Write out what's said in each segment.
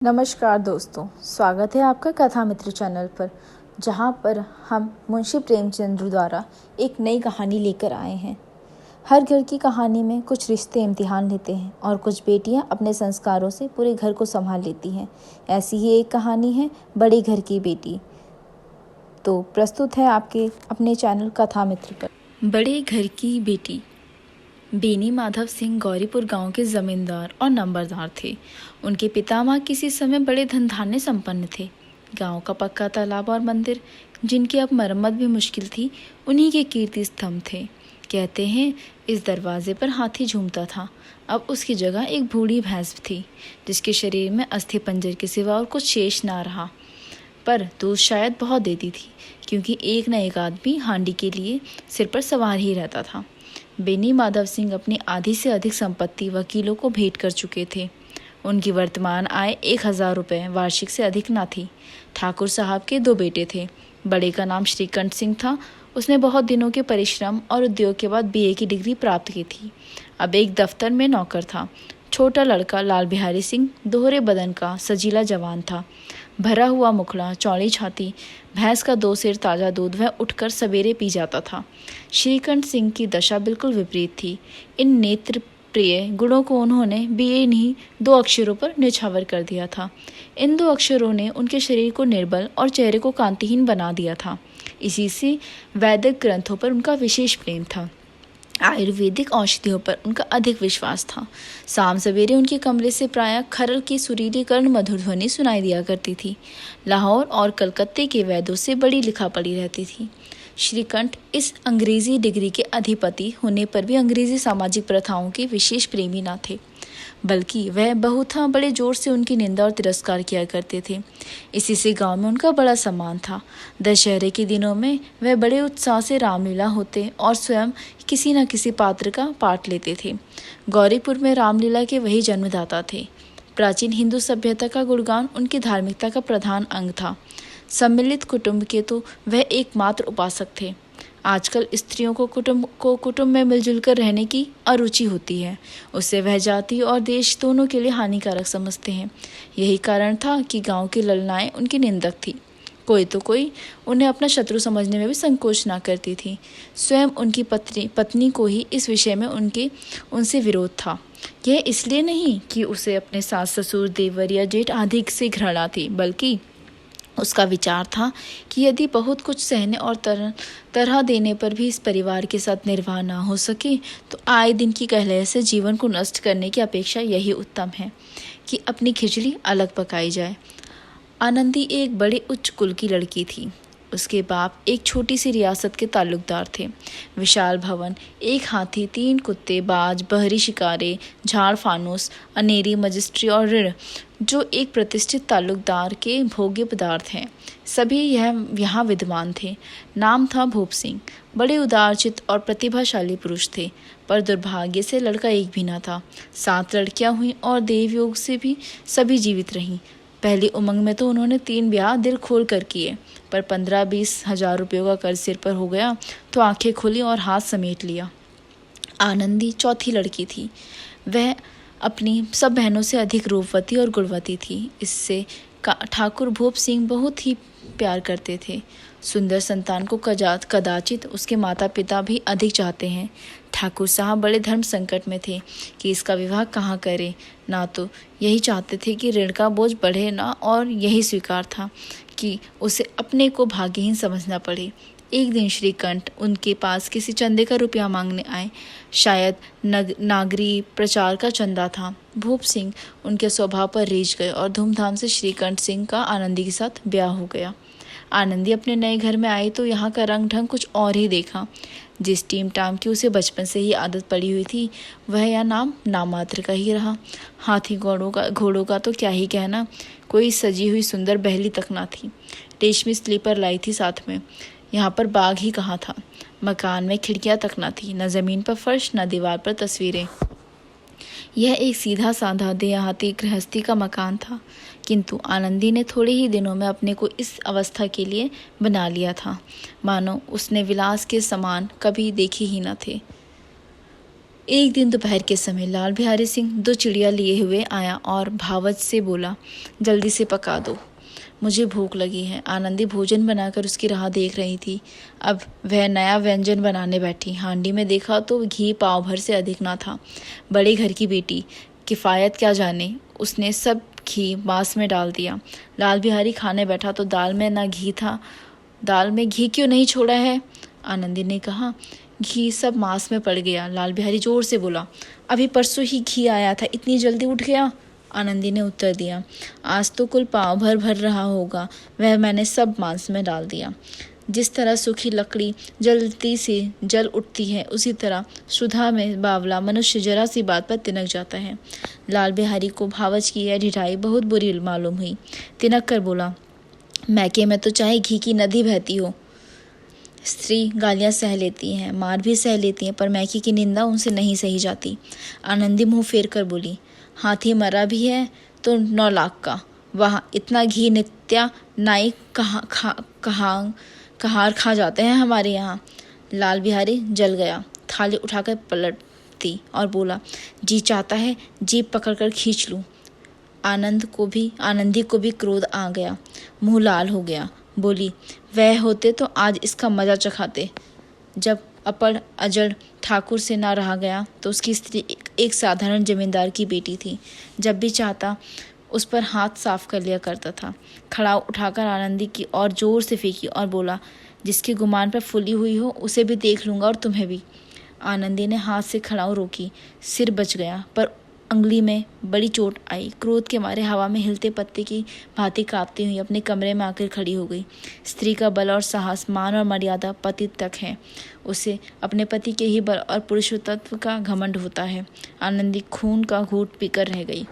नमस्कार दोस्तों, स्वागत है आपका कथा मित्र चैनल पर, जहां पर हम मुंशी प्रेमचंद द्वारा एक नई कहानी लेकर आए हैं। हर घर की कहानी में कुछ रिश्ते इम्तिहान लेते हैं और कुछ बेटियां अपने संस्कारों से पूरे घर को संभाल लेती हैं। ऐसी ही एक कहानी है बड़े घर की बेटी। तो प्रस्तुत है आपके अपने चैनल कथा मित्र पर। बड़े घर की बेटी। बेनी माधव सिंह गौरीपुर गांव के जमींदार और नंबरदार थे। उनके पितामह किसी समय बड़े धनधान्य संपन्न थे। गांव का पक्का तालाब और मंदिर, जिनकी अब मरम्मत भी मुश्किल थी, उन्हीं के कीर्ति स्तंभ थे। कहते हैं इस दरवाजे पर हाथी झूमता था। अब उसकी जगह एक बूढ़ी भैंस थी, जिसके शरीर में अस्थि पंजर के सिवा और कुछ शेष ना रहा, पर दूध शायद बहुत देती थी, क्योंकि एक न एक आदमी हांडी के लिए सिर पर सवार ही रहता था। बेनी माधव सिंह अपनी आधी से अधिक संपत्ति वकीलों को भेंट कर चुके थे। उनकी वर्तमान आय 1000 रुपये वार्षिक से अधिक न थी। ठाकुर साहब के 2 बेटे थे। बड़े का नाम श्रीकंठ सिंह था। उसने बहुत दिनों के परिश्रम और उद्योग के बाद बीए की डिग्री प्राप्त की थी। अब एक दफ्तर में नौकर था। छोटा लड़का लाल बिहारी सिंह दोहरे बदन का सजीला जवान था। भरा हुआ मुखड़ा, चौड़ी छाती, भैंस का 2 सेर ताज़ा दूध वह उठकर सवेरे पी जाता था। श्रीकंठ सिंह की दशा बिल्कुल विपरीत थी। इन नेत्र प्रिय गुणों को उन्होंने बीए नहीं 2 अक्षरों पर निछावर कर दिया था। इन 2 अक्षरों ने उनके शरीर को निर्बल और चेहरे को कांतिहीन बना दिया था। इसी से वैदिक ग्रंथों पर उनका विशेष प्रेम था। आयुर्वेदिक औषधियों पर उनका अधिक विश्वास था। शाम सवेरे उनके कमरे से प्रायः खरल की सुरीली कर्ण मधुर ध्वनि सुनाई दिया करती थी। लाहौर और कलकत्ते के वैद्यों से बड़ी लिखा पड़ी रहती थी। श्रीकंठ इस अंग्रेजी डिग्री के अधिपति होने पर भी अंग्रेजी सामाजिक प्रथाओं के विशेष प्रेमी न थे, बल्कि वह बहुधा बड़े जोर से उनकी निंदा और तिरस्कार किया करते थे। इसी से गांव में उनका बड़ा सम्मान था। दशहरे के दिनों में वह बड़े उत्साह से रामलीला होते और स्वयं किसी न किसी पात्र का पाठ लेते थे। गौरीपुर में रामलीला के वही जन्मदाता थे। प्राचीन हिंदू सभ्यता का गुणगान उनकी धार्मिकता का प्रधान अंग था। सम्मिलित कुटुंब के तो वह एकमात्र उपासक थे। आजकल स्त्रियों को कुटुंब में मिलजुल कर रहने की अरुचि होती है। उससे वह जाति और देश दोनों के लिए हानिकारक समझते हैं। यही कारण था कि गांव की ललनाएं उनकी निंदक थी। कोई तो कोई उन्हें अपना शत्रु समझने में भी संकोच ना करती थी। स्वयं उनकी पत्नी को ही इस विषय में उनसे विरोध था। यह इसलिए नहीं कि उसे अपने सास ससुर देवर या जेठ आदि से घृणा थी, बल्कि उसका विचार था कि यदि बहुत कुछ सहने और तरह देने पर भी इस परिवार के साथ निर्वाह ना हो सके, तो आए दिन की कलह से जीवन को नष्ट करने की अपेक्षा यही उत्तम है कि अपनी खिचड़ी अलग पकाई जाए। आनंदी एक बड़े उच्च कुल की लड़की थी। उसके बाप एक छोटी सी रियासत के ताल्लुकदार थे। विशाल भवन, 1 हाथी, 3 कुत्ते, बाज, बहरी शिकारे, झाड़ फानूस, अनेरी, मजिस्ट्री और ऋण, जो एक प्रतिष्ठित ताल्लुकदार के भोग्य पदार्थ हैं, सभी यहाँ विद्यमान थे। नाम था भूप सिंह। बड़े उदारचित और प्रतिभाशाली पुरुष थे, पर दुर्भाग्य से लड़का एक भी न था। 7 लड़कियां हुईं और देवयोग से भी सभी जीवित रहीं। पहली उमंग में तो उन्होंने 3 ब्याह दिल खोल कर किए, पर 15-20 हजार रुपयों का कर्ज सिर पर हो गया तो आंखें खोली और हाथ समेट लिया। आनंदी चौथी लड़की थी। वह अपनी सब बहनों से अधिक रूपवती और गुणवती थी। इससे ठाकुर भूप सिंह बहुत ही प्यार करते थे। सुंदर संतान को कदाचित उसके माता पिता भी अधिक चाहते हैं। ठाकुर साहब बड़े धर्म संकट में थे कि इसका विवाह कहाँ करें। ना तो यही चाहते थे कि ऋण का बोझ बढ़े ना, और यही स्वीकार था कि उसे अपने को भाग्यहीन समझना पड़े। एक दिन श्रीकंठ उनके पास किसी चंदे का रुपया मांगने आए। शायद नागरी प्रचार का चंदा था। भूप सिंह उनके स्वभाव पर रीझ गए और धूमधाम से श्रीकंठ सिंह का आनंदी के साथ ब्याह हो गया। आनंदी अपने नए घर में आई तो यहाँ का रंग ढंग कुछ और ही देखा। जिस टीम टाम की उसे बचपन से ही आदत पड़ी हुई थी, वह यह नाम मात्र का ही रहा। हाथी घोड़ों का तो क्या ही कहना, कोई सजी हुई सुंदर बहली तक ना थी। रेशमी स्लीपर लाई थी साथ में। यहाँ पर बाग ही कहाँ था। मकान में खिड़कियाँ तक न थी, न जमीन पर फर्श, न दीवार पर तस्वीरें। यह एक सीधा साधा देहाती गृहस्थी का मकान था, किंतु आनंदी ने थोड़े ही दिनों में अपने को इस अवस्था के लिए बना लिया था, मानो उसने विलास के समान कभी देखे ही न थे। एक दिन दोपहर के समय लाल बिहारी सिंह 2 चिड़िया लिए हुए आया और भावच से बोला, जल्दी से पका दो, मुझे भूख लगी है। आनंदी भोजन बनाकर उसकी राह देख रही थी। अब वह नया व्यंजन बनाने बैठी। हांडी में देखा तो घी पाव भर से अधिक ना था। बड़े घर की बेटी, किफ़ायत क्या जाने, उसने सब घी मांस में डाल दिया। लाल बिहारी खाने बैठा तो दाल में ना घी था। दाल में घी क्यों नहीं छोड़ा है? आनंदी ने कहा। घी सब मांस में पड़ गया। लाल बिहारी जोर से बोला, अभी परसों ही घी आया था, इतनी जल्दी उठ गया? आनंदी ने उत्तर दिया, आज तो कुल पाव भर भर रहा होगा, वह मैंने सब मांस में डाल दिया। जिस तरह सूखी लकड़ी जल्दी से जल उठती है, उसी तरह सुधा में बावला मनुष्य जरा सी बात पर तिनक जाता है। लाल बिहारी को भावच की यह ढिठाई बहुत बुरी मालूम हुई। तिनक कर बोला, मैके में तो चाहे घी की नदी बहती हो। स्त्री गालियां सह लेती हैं, मार भी सह लेती हैं, पर मैके की निंदा उनसे नहीं सही जाती। आनंदी मुंह फेर कर बोली, हाथी मरा भी है तो 9 लाख का, वहाँ इतना घी नित्या नाई कहार खा जाते हैं हमारे यहाँ। लाल बिहारी जल गया, थाली उठाकर पलटी और बोला, जी चाहता है जीभ पकड़कर खींच लूं। आनंदी को भी क्रोध आ गया, मुंह लाल हो गया। बोली, वह होते तो आज इसका मजा चखाते। जब अपड़ अजड़ ठाकुर से ना रहा गया तो उसकी स्त्री एक साधारण जमींदार की बेटी थी। जब भी चाहता उस पर हाथ साफ कर लिया करता था। खड़ाऊ उठाकर आनंदी की और जोर से फेंकी और बोला, जिसके गुमान पर फुली हुई हो उसे भी देख लूंगा और तुम्हें भी। आनंदी ने हाथ से खड़ाऊ रोकी, सिर बच गया पर अंगुली में बड़ी चोट आई। क्रोध के मारे हवा में हिलते पत्ते की भांति कांपती हुई अपने कमरे में आकर खड़ी हो गई। स्त्री का बल और साहस, मान और मर्यादा पति तक है। उसे अपने पति के ही बल और पुरुषत्व का घमंड होता है। आनंदी खून का घूंट पीकर रह गई।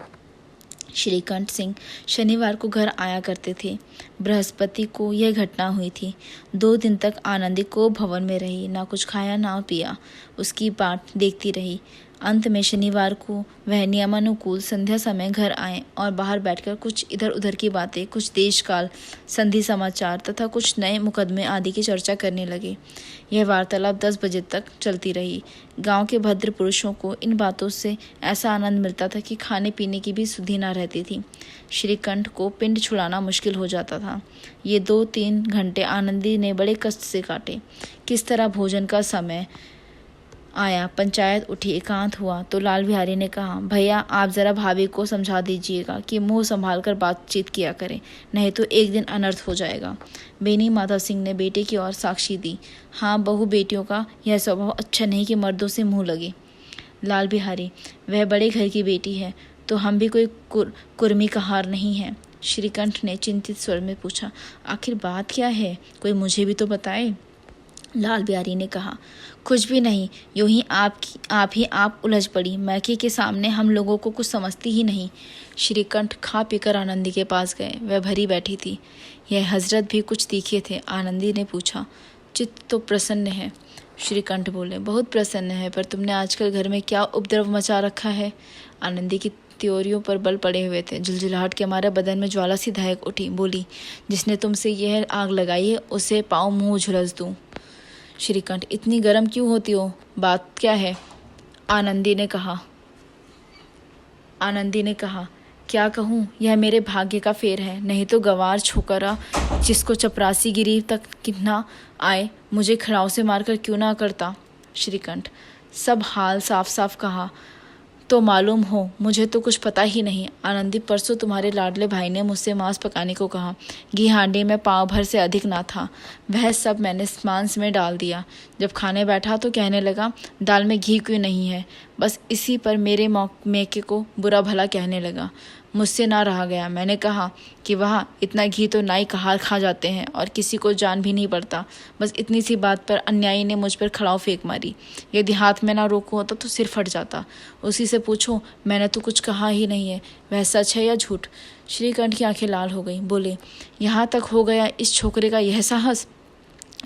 श्रीकंठ सिंह शनिवार को घर आया करते थे। बृहस्पति को यह घटना हुई थी। 2 दिन तक आनंदी को भवन में रही, ना कुछ खाया ना पिया, उसकी बाट देखती रही। अंत में शनिवार को वह नियमानुकूल संध्या समय घर आए और बाहर बैठकर कुछ इधर उधर की बातें, कुछ देश काल संधि समाचार तथा कुछ नए मुकदमे आदि की चर्चा करने लगे। यह वार्तालाप 10 बजे तक चलती रही। गांव के भद्र पुरुषों को इन बातों से ऐसा आनंद मिलता था कि खाने पीने की भी सुधि ना रहती थी। श्रीकंठ को पिंड छुड़ाना मुश्किल हो जाता था। ये 2-3 घंटे आनंदी ने बड़े कष्ट से काटे। किस तरह भोजन का समय आया, पंचायत उठी, एकांत हुआ तो लाल बिहारी ने कहा, भैया आप जरा भाभी को समझा दीजिएगा कि मुंह संभाल कर बातचीत किया करें, नहीं तो एक दिन अनर्थ हो जाएगा। बेनी माधव सिंह ने बेटे की ओर साक्षी दी। हाँ, बहू बेटियों का यह स्वभाव अच्छा नहीं कि मर्दों से मुंह लगे। लाल बिहारी, वह बड़े घर की बेटी है तो हम भी कोई कुर्मी कहार नहीं है। श्रीकंठ ने चिंतित स्वर में पूछा, आखिर बात क्या है, कोई मुझे भी तो बताए। लाल बिहारी ने कहा, कुछ भी नहीं, यूं ही आप उलझ पड़ी। मैके के सामने हम लोगों को कुछ समझती ही नहीं। श्रीकंठ खा पीकर आनंदी के पास गए। वह भरी बैठी थी। यह हजरत भी कुछ तीखे थे। आनंदी ने पूछा, चित्त तो प्रसन्न है? श्रीकंठ बोले, बहुत प्रसन्न है, पर तुमने आजकल घर में क्या उपद्रव मचा रखा है। आनंदी की त्योरियों पर बल पड़े हुए थे। झुलझुलाहट के हमारे बदन में ज्वाला सी दहक उठी। बोली, जिसने तुमसे यह आग लगाई है उसे पाँव मुँह झुलस दूँ। श्रीकंठ, इतनी गर्म क्यों होती हो, बात क्या है? आनंदी ने कहा, क्या कहूँ, यह मेरे भाग्य का फेर है, नहीं तो गंवार छोकरा जिसको चपरासी गिरी तक कितना आए मुझे खड़ाऊ से मारकर क्यों ना करता। श्रीकंठ, सब हाल साफ साफ कहा तो मालूम हो, मुझे तो कुछ पता ही नहीं। आनंदी, परसों तुम्हारे लाडले भाई ने मुझसे मांस पकाने को कहा। घी हांडी में पाँव भर से अधिक ना था, वह सब मैंने मांस में डाल दिया। जब खाने बैठा तो कहने लगा, दाल में घी क्यों नहीं है। बस इसी पर मेरे मेके को बुरा भला कहने लगा। मुझसे ना रहा गया। मैंने कहा कि वहाँ इतना घी तो नाई कहार खा जाते हैं और किसी को जान भी नहीं पड़ता। बस इतनी सी बात पर अन्यायी ने मुझ पर खड़ाऊ फेंक मारी। यदि हाथ में ना रोकू होता तो सिर फट जाता। उसी से पूछो, मैंने तो कुछ कहा ही नहीं है, वह सच है या झूठ। श्रीकंठ की आंखें लाल हो गई। बोले, यहाँ तक हो गया इस छोकरे का यह साहस।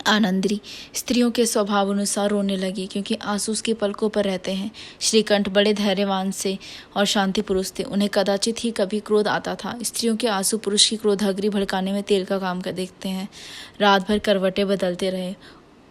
आनंदी स्त्रियों के स्वभाव अनुसार रोने लगी, क्योंकि आंसू उसकी पलकों पर रहते हैं। श्रीकंठ बड़े धैर्यवान से और शांति पुरुष थे। उन्हें कदाचित ही कभी क्रोध आता था। स्त्रियों के आंसू पुरुष की क्रोधाग्नि भड़काने में तेल का काम कर देखते हैं। रात भर करवटें बदलते रहे।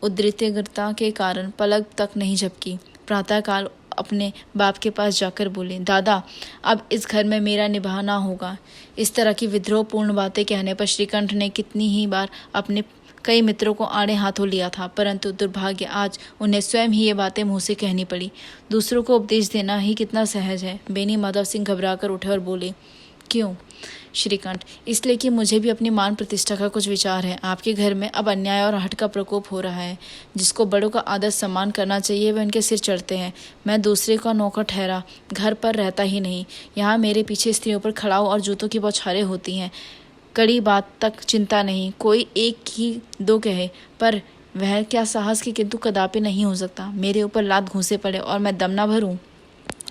उद्रिक्तता के कारण पलक तक नहीं झपकी। प्रातःकाल अपने बाप के पास जाकर बोली, दादा अब इस घर में मेरा निभाना होगा। इस तरह की विद्रोहपूर्ण बातें कहने पर श्रीकंठ ने कितनी ही बार अपने कई मित्रों को आड़े हाथों लिया था, परंतु दुर्भाग्य आज उन्हें स्वयं ही ये बातें मुंह से कहनी पड़ी। दूसरों को उपदेश देना ही कितना सहज है। बेनी माधव सिंह घबराकर उठे और बोले, क्यों? श्रीकंठ, इसलिए कि मुझे भी अपनी मान प्रतिष्ठा का कुछ विचार है। आपके घर में अब अन्याय और हठ का प्रकोप हो रहा है। जिसको बड़ों का आदर सम्मान करना चाहिए वे उनके सिर चढ़ते हैं। मैं दूसरे का नौकर ठहरा घर पर रहता ही नहीं। यहाँ मेरे पीछे स्त्रियों पर खड़ाऊ और जूतों की बौछारें होती हैं। कड़ी बात तक चिंता नहीं, कोई एक ही दो कहे, पर वह क्या साहस की किंतु कदापि नहीं हो सकता। मेरे ऊपर लात घूंसे पड़े और मैं दम ना भरूं।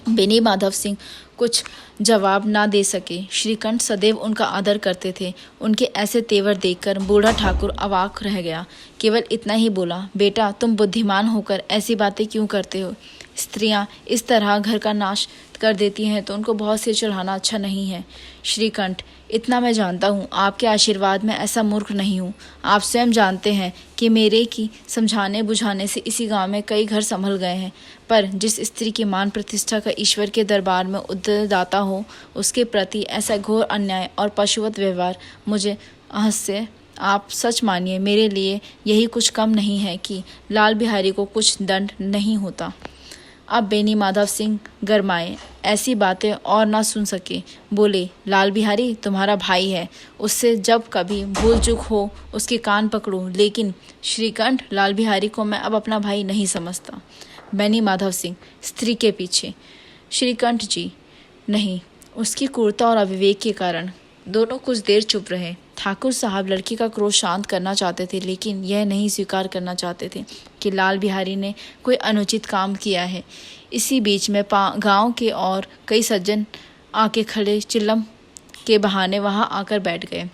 बेनी माधव सिंह कुछ जवाब ना दे सके। श्रीकंठ सदैव उनका आदर करते थे। उनके ऐसे तेवर देखकर बूढ़ा ठाकुर अवाक रह गया। केवल इतना ही बोला, बेटा तुम बुद्धिमान होकर ऐसी बातें क्यों करते हो? स्त्रियां इस तरह घर का नाश कर देती हैं तो उनको बहुत सिर चढ़ाना अच्छा नहीं है। श्रीकंठ, इतना मैं जानता हूँ, आपके आशीर्वाद में ऐसा मूर्ख नहीं हूँ। आप स्वयं जानते हैं कि मेरे की समझाने बुझाने से इसी गांव में कई घर संभल गए हैं, पर जिस स्त्री की मान प्रतिष्ठा का ईश्वर के दरबार में उत्तरदाता हो, उसके प्रति ऐसा घोर अन्याय और पशुवत व्यवहार मुझे अहस्य। आप सच मानिए, मेरे लिए यही कुछ कम नहीं है कि लाल बिहारी को कुछ दंड नहीं होता। अब बेनी माधव सिंह गरमाए, ऐसी बातें और ना सुन सके। बोले, लाल बिहारी तुम्हारा भाई है, उससे जब कभी भूल चूक हो उसके कान पकड़ो। लेकिन श्रीकंठ, लाल बिहारी को मैं अब अपना भाई नहीं समझता। बेनी माधव सिंह स्त्री के पीछे, श्रीकंठ जी नहीं, उसकी क्रूरता और अविवेक के कारण। दोनों कुछ देर चुप रहे। ठाकुर साहब लड़की का क्रोध शांत करना चाहते थे, लेकिन यह नहीं स्वीकार करना चाहते थे कि लाल बिहारी ने कोई अनुचित काम किया है। इसी बीच में गांव के और कई सज्जन आके खड़े चिल्लम के बहाने वहां आकर बैठ गए।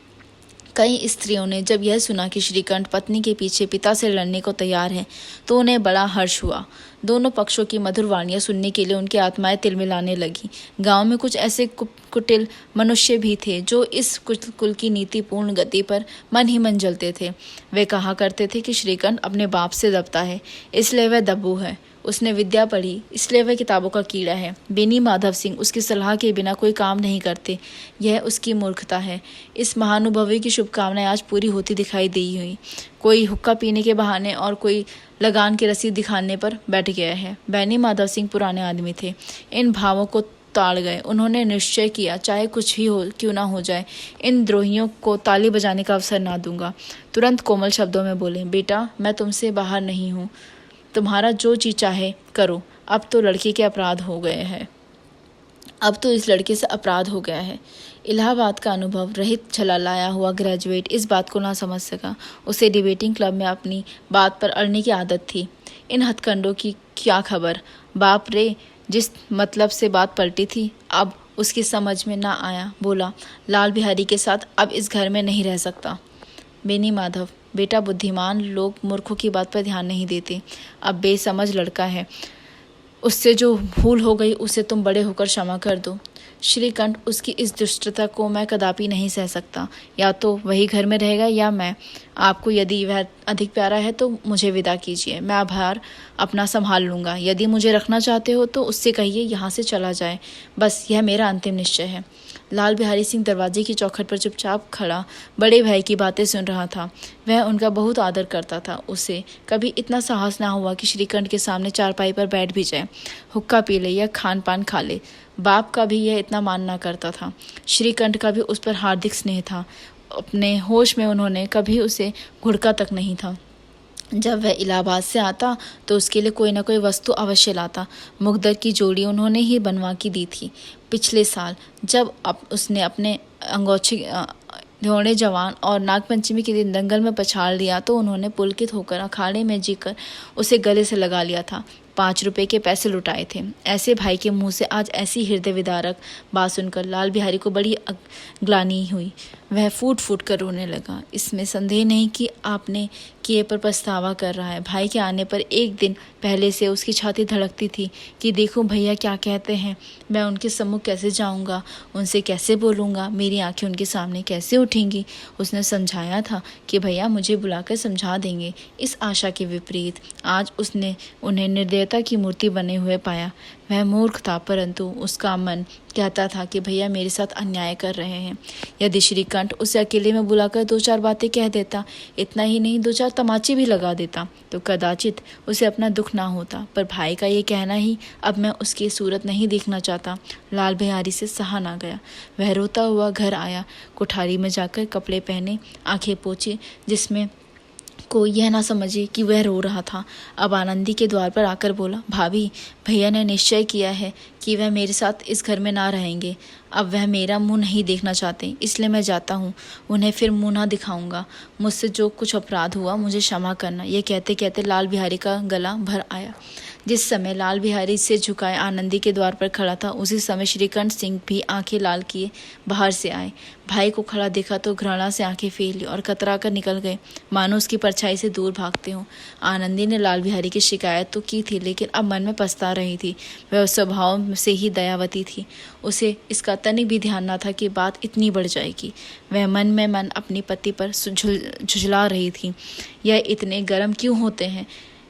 कई स्त्रियों ने जब यह सुना कि श्रीकंठ पत्नी के पीछे पिता से लड़ने को तैयार है तो उन्हें बड़ा हर्ष हुआ। दोनों पक्षों की मधुर वाणियां सुनने के लिए उनकी आत्माएं तिलमिलाने लगी। गांव में कुछ ऐसे कुटिल मनुष्य भी थे जो इस कुल की नीतिपूर्ण गति पर मन ही मन जलते थे। वे कहा करते थे कि श्रीकंठ अपने बाप से दबता है, इसलिए वह दब्बू है। उसने विद्या पढ़ी, इसलिए वह किताबों का कीड़ा है। बेनी माधव सिंह उसकी सलाह के बिना कोई काम नहीं करते, यह उसकी मूर्खता है। इस महानुभवी की शुभकामनाएं आज पूरी होती दिखाई दी हुई। कोई हुक्का पीने के बहाने और कोई लगान की रसीद दिखाने पर बैठ गया है। बेनी माधव सिंह पुराने आदमी थे, इन भावों को ताड़ गए। उन्होंने निश्चय किया, चाहे कुछ ही हो क्यों ना हो जाए, इन द्रोहियों को ताली बजाने का अवसर ना दूंगा। तुरंत कोमल शब्दों में बोले, बेटा मैं तुमसे बाहर नहीं हूँ, तुम्हारा जो जी चाहे करो। अब तो लड़के के अपराध हो गए हैं, अब तो इस लड़के से अपराध हो गया है। इलाहाबाद का अनुभव रहित छलाया हुआ ग्रेजुएट इस बात को ना समझ सका। उसे डिबेटिंग क्लब में अपनी बात पर अड़ने की आदत थी। इन हथकंडों की क्या खबर। बाप रे, जिस मतलब से बात पलटी थी अब उसकी समझ में ना आया। बोला, लाल बिहारी के साथ अब इस घर में नहीं रह सकता। बेनी माधव, बेटा बुद्धिमान लोग मूर्खों की बात पर ध्यान नहीं देते। अब बेसमझ लड़का है, उससे जो भूल हो गई उसे तुम बड़े होकर क्षमा कर दो। श्रीकंठ, उसकी इस दुष्टता को मैं कदापि नहीं सह सकता। या तो वही घर में रहेगा या मैं। आपको यदि वह अधिक प्यारा है तो मुझे विदा कीजिए, मैं आभार अपना संभाल लूँगा। यदि मुझे रखना चाहते हो तो उससे कहिए यहाँ से चला जाए। बस यह मेरा अंतिम निश्चय है। लाल बिहारी सिंह दरवाजे की चौखट पर चुपचाप खड़ा बड़े भाई की बातें सुन रहा था। वह उनका बहुत आदर करता था। उसे कभी इतना साहस ना हुआ कि श्रीकंठ के सामने चारपाई पर बैठ भी जाए, हुक्का पी ले या खान पान खा ले। बाप का भी यह इतना मानना करता था। श्रीकंठ का भी उस पर हार्दिक स्नेह था। अपने होश में उन्होंने कभी उसे घुड़का तक नहीं था। जब वह इलाहाबाद से आता तो उसके लिए कोई ना कोई वस्तु अवश्य लाता। मुकद्दर की जोड़ी उन्होंने ही बनवा की दी थी। पिछले साल जब उसने अपने अंगोछे ढोणे जवान और नागपंचमी के दिन दंगल में पछाड़ लिया तो उन्होंने पुलकित होकर अखाड़े में जीकर उसे गले से लगा लिया था। 5 रुपए के पैसे लुटाए थे। ऐसे भाई के मुंह से आज ऐसी हृदय विदारक बात सुनकर लाल बिहारी को बड़ी ग्लानि हुई। वह फूट फूट कर रोने लगा। इसमें संदेह नहीं कि आपने किए पर पछतावा कर रहा है। भाई के आने पर एक दिन पहले से उसकी छाती धड़कती थी कि देखूं भैया क्या कहते हैं, मैं उनके सम्मुख कैसे जाऊंगा, उनसे कैसे बोलूंगा, मेरी आंखें उनके सामने कैसे उठेंगी। उसने समझाया था कि भैया मुझे बुलाकर समझा देंगे। इस आशा के विपरीत आज उसने उन्हें निर्दय दिव्यता की मूर्ति बने हुए पाया। वह मूर्ख था, परंतु उसका मन कहता था कि भैया मेरे साथ अन्याय कर रहे हैं। यदि श्रीकंठ उसे अकेले में बुलाकर 2-4 बातें कह देता, इतना ही नहीं 2-4 तमाचे भी लगा देता, तो कदाचित उसे अपना दुख ना होता। पर भाई का ये कहना ही अब मैं उसकी सूरत नहीं देखना चाहता, लाल बिहारी से सहा ना गया। वह रोता हुआ घर आया, कोठारी में जाकर कपड़े पहने, आंखें पोंछी, जिसमें कोई यह ना समझे कि वह रो रहा था। अब आनंदी के द्वार पर आकर बोला, भाभी, भैया ने निश्चय किया है कि वह मेरे साथ इस घर में ना रहेंगे। अब वह मेरा मुंह नहीं देखना चाहते, इसलिए मैं जाता हूँ। उन्हें फिर मुंह ना दिखाऊंगा। मुझसे जो कुछ अपराध हुआ मुझे क्षमा करना। ये कहते कहते लाल बिहारी का गला भर आया। जिस समय लाल बिहारी सिर झुकाए आनंदी के द्वार पर खड़ा था, उसी समय श्रीकंठ सिंह भी आंखें लाल किए बाहर से आए। भाई को खड़ा देखा तो घृणा से आंखें फेर ली और कतरा कर निकल गए, मानो उसकी परछाई से दूर भागते हों। आनंदी ने लाल बिहारी की शिकायत तो की थी, लेकिन अब मन में पछता रही थी। वह उस स्वभाव से ही दयावती थी। उसे इसका तनिक भी ध्यान न था कि बात इतनी बढ़ जाएगी। वह मन में मन अपनी पति पर झुझला रही थी। यह इतने गर्म क्यों होते हैं?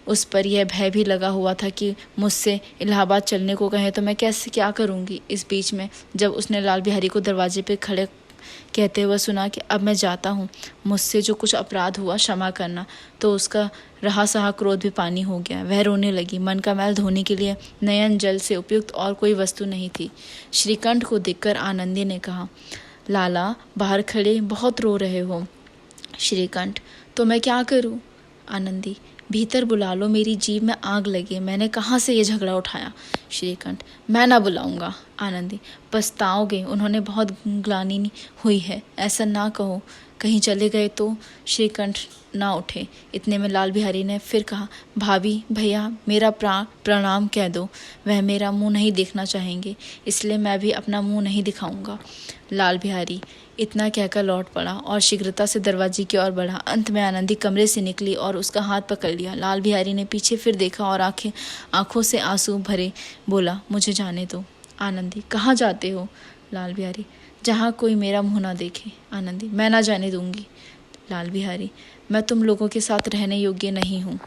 उस पर यह भय भी लगा हुआ था कि मुझसे इलाहाबाद चलने को कहें तो मैं कैसे क्या करूंगी। इस बीच में जब उसने लाल बिहारी को दरवाजे पर खड़े कहते हुए सुना कि अब मैं जाता हूँ, मुझसे जो कुछ अपराध हुआ क्षमा करना, तो उसका रहा सहा क्रोध भी पानी हो गया। वह रोने लगी। मन का मैल धोने के लिए नयन जल से उपयुक्त और कोई वस्तु नहीं थी। श्रीकंठ को देखकर आनंदी ने कहा, लाला बाहर खड़े बहुत रो रहे हो। श्रीकंठ, तो मैं क्या करूँ? आनंदी, भीतर बुला लो, मेरी जीभ में आग लगी। मैंने कहाँ से ये झगड़ा उठाया? श्रीकंठ, मैं ना बुलाऊंगा। आनंदी, पछताओगे, उन्होंने बहुत ग्लानि हुई है, ऐसा ना कहो, कहीं चले गए तो। श्रीकंठ ना उठे। इतने में लाल बिहारी ने फिर कहा, भाभी, भैया मेरा प्रणाम कह दो। वह मेरा मुंह नहीं देखना चाहेंगे, इसलिए मैं भी अपना मुंह नहीं दिखाऊंगा। लाल बिहारी इतना कहकर लौट पड़ा और शीघ्रता से दरवाजे की ओर बढ़ा। अंत में आनंदी कमरे से निकली और उसका हाथ पकड़ लिया। लाल बिहारी ने पीछे फिर देखा और आंखों से आंसू भरे बोला, मुझे जाने दो। आनंदी, कहाँ जाते हो? लाल बिहारी, जहाँ कोई मेरा मुंह ना देखे। आनंदी, मैं ना जाने दूंगी। लाल बिहारी, मैं तुम लोगों के साथ रहने योग्य नहीं हूँ।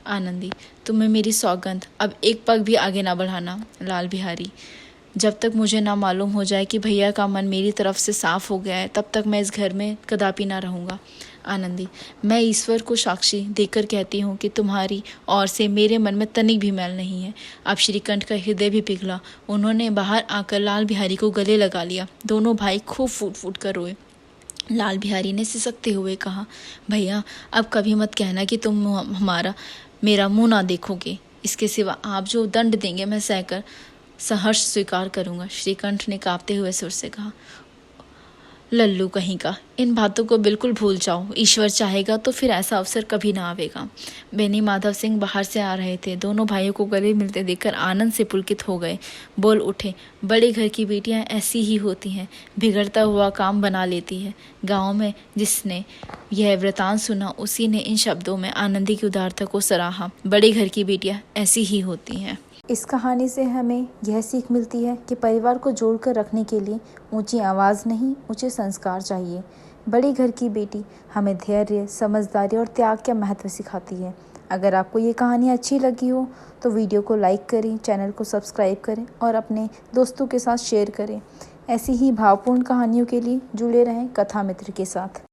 आनंदी, तुम्हें मेरी सौगंध, अब एक पग भी आगे ना बढ़ाना। लाल बिहारी, जब तक मुझे ना मालूम हो जाए कि भैया का मन मेरी तरफ से साफ हो गया है, तब तक मैं इस घर में कदापि ना रहूँगा। आनंदी, मैं ईश्वर को साक्षी देकर कहती हूँ कि तुम्हारी ओर से मेरे मन में तनिक भी मैल नहीं है। अब श्रीकंठ का हृदय भी पिघला। उन्होंने बाहर आकर लाल बिहारी को गले लगा लिया। दोनों भाई खूब फूट फूट कर रोए। लाल बिहारी ने सिसकते हुए कहा, भैया अब कभी मत कहना कि तुम मेरा मुंह ना देखोगे। इसके सिवा आप जो दंड देंगे मैं सहकर सहर्ष स्वीकार करूंगा। श्रीकंठ ने कांपते हुए सुर से कहा, लल्लू कहीं का, इन बातों को बिल्कुल भूल जाओ। ईश्वर चाहेगा तो फिर ऐसा अवसर कभी ना आवेगा। बेनी माधव सिंह बाहर से आ रहे थे। दोनों भाइयों को गले मिलते देखकर आनंद से पुलकित हो गए। बोल उठे, बड़े घर की बेटियां ऐसी ही होती हैं, बिगड़ता हुआ काम बना लेती है। गांव में जिसने यह वृतांत सुना, उसी ने इन शब्दों में आनंदी की उदारता को सराहा। बड़े घर की बेटियां ऐसी ही होती हैं। इस कहानी से हमें यह सीख मिलती है कि परिवार को जोड़कर रखने के लिए ऊंची आवाज़ नहीं, ऊंचे संस्कार चाहिए। बड़ी घर की बेटी हमें धैर्य, समझदारी और त्याग का महत्व सिखाती है। अगर आपको ये कहानी अच्छी लगी हो तो वीडियो को लाइक करें, चैनल को सब्सक्राइब करें और अपने दोस्तों के साथ शेयर करें। ऐसी ही भावपूर्ण कहानियों के लिए जुड़े रहें कथा मित्र के साथ।